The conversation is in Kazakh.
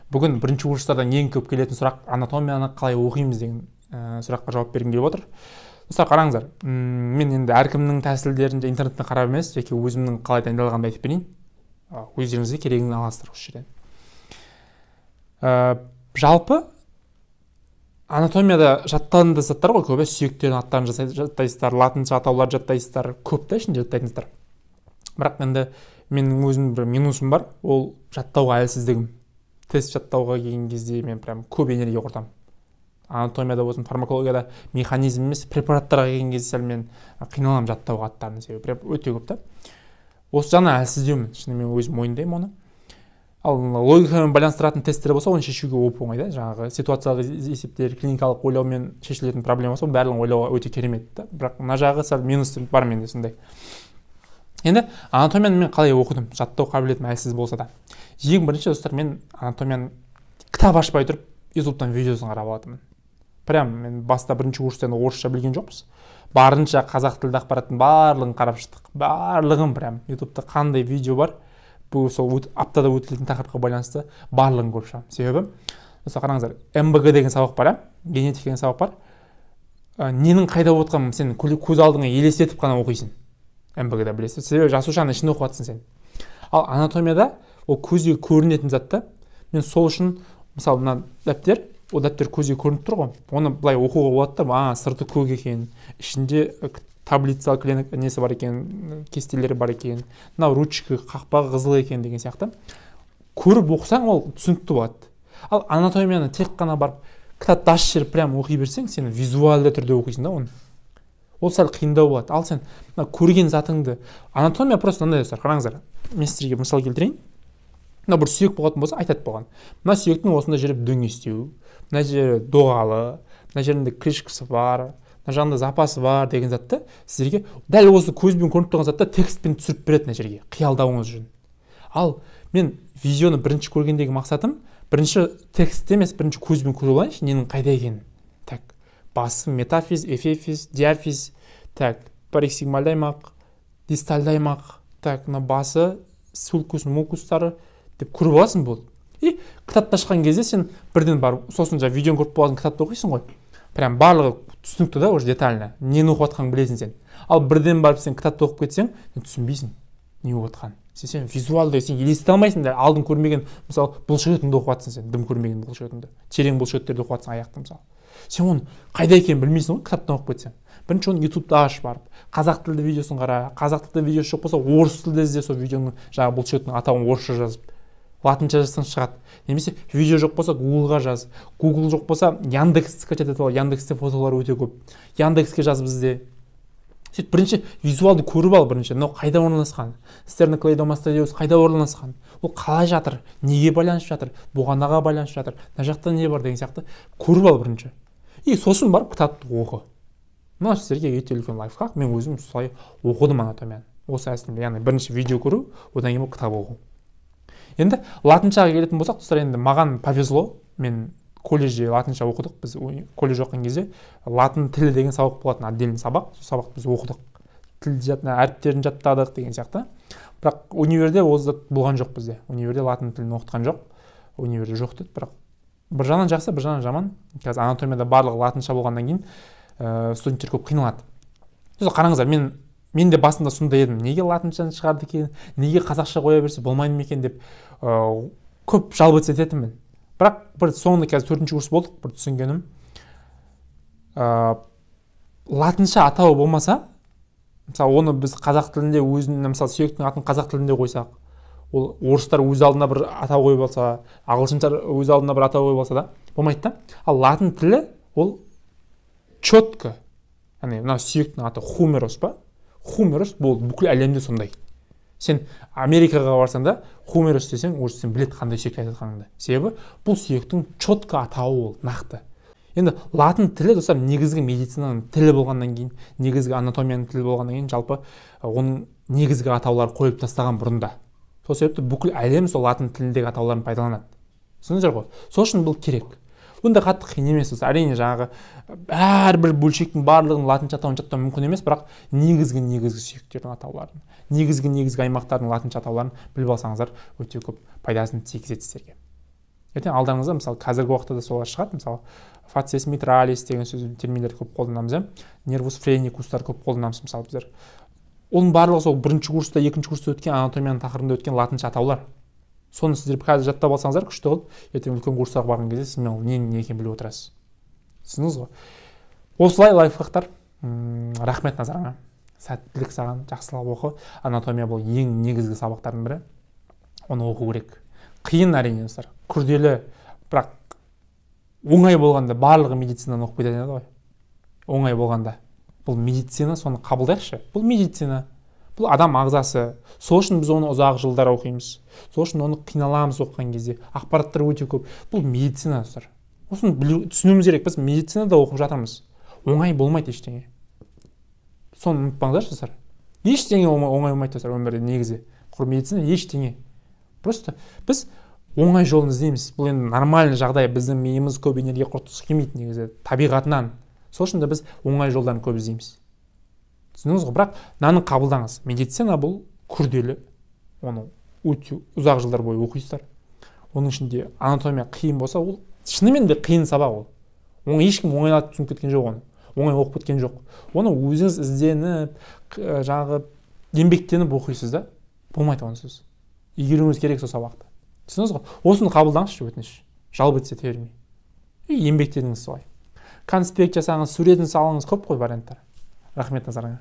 Бүгін бірінші курстардан ең көп келетін сұрақ анатомияны қалай оқимыз деген сұраққа жауап бергім келіп отыр. Достар, қараңыздар, мен енді әркімнің тәсілдерін интернеттен қарап емес, жеке өзімнің қалай дайындалғанымды айтып берейін. Өздеріңізге керегін аласыздар осы жерден. Жалпы анатомияда жаттанды заттар ғой, көбі сүйектердің аттарын жаттайсыздар, латынша атаулар жаттайсыздар, көп та ішінде жаттайтыныздар. Бірақ енді менің өзімнің бір минусым бар, ол жаттауға әлсіздігім. Тест жаттауға келген кезде мен прям көп энергия құртамын. Анатомияда болсын, фармакологияда механизм емес, препараттарға келген кезде сәл мен қиналамын жаттауға аттарын себебі өте көп та. Осы жағынан әлсіздеумін, шынымен өзім мойындаймын оны. Ал логикамен байланыстыратын тесттер болса, оны шешуге оп-оңай да. Жаңағы ситуациялық есептер, клиникалық ойлаумен шешілетін проблема болса, барлығын ойлауға өте керемет та. Бірақ мына жағы сәл минус бар менде сондай. Енді анатомияны мен қалай оқыдым, жаттау қабілетім әлсіз болса да. Ең бірінші, достар, мен анатомияны кітап ашпай тұрып ютубтан видеосын қарап алатынмын. Прям мен баста бірінші курстан орысша білген жоқпыз. Барынша қазақ тілді ақпараттың барлығын қарап шықтық. Барлығын прям ютубта қандай видео бар, бұл сол аптада өтілетін тақырыпқа байланысты барлығын көріп шығамын. Себебі, осы қараңыздар, МБГ деген сабақ бар, генетика деген сабақ бар. Ненің қайда отырғанын сен көз алдыңа елестетіп қана оқисың. МБГ-да білесіз. Себебі жасушаның ішінде оқып жатсың сен. Ал анатомияда ол көзге көрінетін затты. Мен сол үшін, мысалы, мына дәптер, ол дәптер көзге көрініп тұр ғой. Оны былай оқуға болады да, сырты көк екен, ішінде таблицалық несі бар екен, кестелері бар екен, мынау ручка, қақпағы қызыл екен деген сияқты. Көріп оқысаң, ол түсінікті болады. Ал анатомияны тек қана барып кітапты ашып жіберіп прям оқи берсең, сен визуалды түрде оқисың да оны. Ол сәл қиындау болады. Ал сен көрген затыңды, анатомия просто мынандай достар, қараңыздар. Мен сіздерге мысал келтірейін. Мына бір сүйек болатын болса, айтады болған. Мына сүйектің осында жүріп дөңестеу, мына жері доғалы, мына жерінде крышкасы бар, мына жағында запасы бар деген затты сіздерге дәл осы көзбен көрініп тұрған затты текстпен түсіріп береді мына жерге, қиялдауыңыз үшін. Ал мен видеоны бірінші көргендегі мақсатым, бірінші текст емес, бірінші көзбен көріп алайыншы, ненің қайда екенін. Так, басы метафиз, эфефиз, диафиз, так, парексигмальды аймақ, дистальды аймақ, так, мына басы, сулкус, мукустары деп көріп аласың болды. И кітапты ашқан кезде сен бірден барып, сосын жаңа видеоны көріп болған кітапты оқисың ғой. Прям барлығы түсінікті да, уже детально. Нені оқып жатқанын білесің сен. Ал бірден барып сен кітапты оқып кетсең, сен түсінбейсің не оқып жатқанын. Сен визуалды, сен елестете алмайсың да, алдын көрмеген, мысалы, бұлшықетіңді оқып жатсың сен, дым көрмеген бұлшықетіңді. Терең бұлшықеттерді оқып жатсың аяқты мысалы. Сен оны қайда екенін білмейсің ғой, кітаптан оқып кетсең. Бірінші оны ютубта ашып барып, қазақ тілді видеосын қара, қазақ тілді видеосы жоқ болса, орыс тілді ізде сол видеоның жаңағы бұлшықеттің атауын орысша жазып, латынша жазсаң шығады. Немесе видео жоқ болса, Google-ға жаз. Google жоқ болса, Яндексті скачать етіп ал, Яндексте фотолар өте көп. Яндекске жаз бізде. Сөйтіп бірінші визуалды көріп ал бірінші, мынау қайда орналасқан? Стерноклейдомастодиоз қайда орналасқан? Ол қалай жатыр? Неге байланысып жатыр? Бұғанаға байланысып жатыр? Мына жақта не бар деген сияқты көріп ал бірінші. И сосын барып кітапты оқы. Мына сіздерге өте үлкен лайфхак. Мен өзім солай оқыдым анатомияны. Осы әсілінде, яғни бірінші видео көру, одан кейін кітап оқу. Енді латыншаға келетін болсақ, достар, енді маған повезло. Мен колледжде латынша оқыдық. Біз колледж оқыған кезде латын тілі деген сабақ болатын, отдельный сабақ. Сол сабақты біз оқыдық. Тіл әріптерін жаттадық деген сияқты. Бірақ универде осы болған жоқ бізде. Универде латын тілін оқытқан жоқ. Универде жоқ деді. Бірақ бір жағынан жақсы, бір жағынан жаман. Қазір анатомияда барлығы латынша болғаннан кейін студенттер көп қиналады. Сосын қараңыздар, мен де басында сондай едім. Неге латыншаны шығарды екен, неге қазақша қоя берсе болмайды ма екен деп көп жалбыз ететінмін. Бірақ бір соңында қазір 4-ші курс болдық, бір түсінгенім. Латынша атауы болмаса, мысалы оны біз қазақ тілінде өзінің, мысалы сүйектің атын қазақ тілінде қойсақ, ол орыстар өз алдына бір атау қойып алса, ағылшындар өз алдына бір атау қойып алса да, болмайды да. Ал латын тілі ол четко, мына сүйектің аты хумерос па? Хумерос бұл бүкіл әлемде сондай. Сен Америкаға барсаң да хумерос десең, уже сен білет қандай сүйекті айтып жатқаныңды. Себебі бұл сүйектің четко атауы ол, нақты. Енді латын тілі, достар, негізгі медицинаның тілі болғаннан кейін, негізгі анатомияның тілі болғаннан кейін, жалпы оның негізгі атаулар қойып тастаған бұрында. Сол себепті бүкіл әлем сол латын тіліндегі атауларын пайдаланады. Түсіндіңіздер ғой? Сол үшін бұл керек. Онда қатты қиын емес. Әрине жаңағы әрбір бөлшектің барлығын латынша атауын жаттау мүмкін емес, бірақ негізгі сүйектердің атауларын, негізгі аймақтардың латынша атауларын біліп алсаңыздар, өте көп пайдасын тигізеді сіздерге. ертең алдарыңызда мысалы қазіргі уақытта да солар шығады, мысалы фациес митралис деген терминдерді көп қолданамыз, нервус френикустар көп қолданамыз мысалы біздер. Оның барлығы сол бірінші курста, екінші курста өткен анатомияның тақырыбында өткен латынша атаулар. Соны сіздер қазір жаттап алсаңыздар күшті болып, ертең үлкен курсқа барған кезде сіз ол не екенін біліп отырасыз. Түсіндіңіз ғой? Осылай лайфхактар. Рахмет назарыңа. Сәттілік саған, жақсылап оқы. Анатомия бұл ең негізгі сабақтардың бірі. Оны оқу керек. Қиын әрине, достар. Күрделі, бірақ оңай болғанда барлығы медицинаны оқып кетеді ғой. Оңай болғанда. Бұл медицина, соны қабылдайықшы. Бұл медицина. Бұл адам ағзасы. Сол үшін біз оны ұзақ жылдар оқимыз. Сол үшін оны қиналамыз оқыған кезде. Ақпараттар өте көп. Бұл медицина, достар. Осыны түсінуіміз керек. Біз медицинада оқып жатырмыз. Оңай болмайды ештеңе. Соны ұмытпаңыздаршы, достар. Ештеңе оңай болмайды, достар, өмірде негізі. Медицина ештеңе. Просто біз оңай жолын іздейміз. Бұл енді нормальный жағдай. Біздің миымыз көп энергия құртқысы келмейді негізі, табиғатынан. Сол үшін де біз оңай жолдарын көп іздейміз. Түсіндіңіз ғой? Бірақ мынаны қабылдаңыз. Медицина бұл күрделі. Оны өте ұзақ жылдар бойы оқисыздар. Оның ішінде анатомия қиын болса, ол шынымен де қиын сабақ ол. Оны ешкім оңайлатып түсініп кеткен жоқ оны. Оңай оқып кеткен жоқ. Оны өзіңіз ізденіп, жаңағы еңбектеніп оқисыз да. Болмайды онсыз. Игеруіңіз керек сол сабақты. Түсіндіңіз ғой? Осыны қабылдаңызшы, өтініш. Жалп етсе термей. Еңбектеніңіз солай. Конспект жасаңыз, суретін салыңыз, көп қой варианттар. Рахмет назарыңа.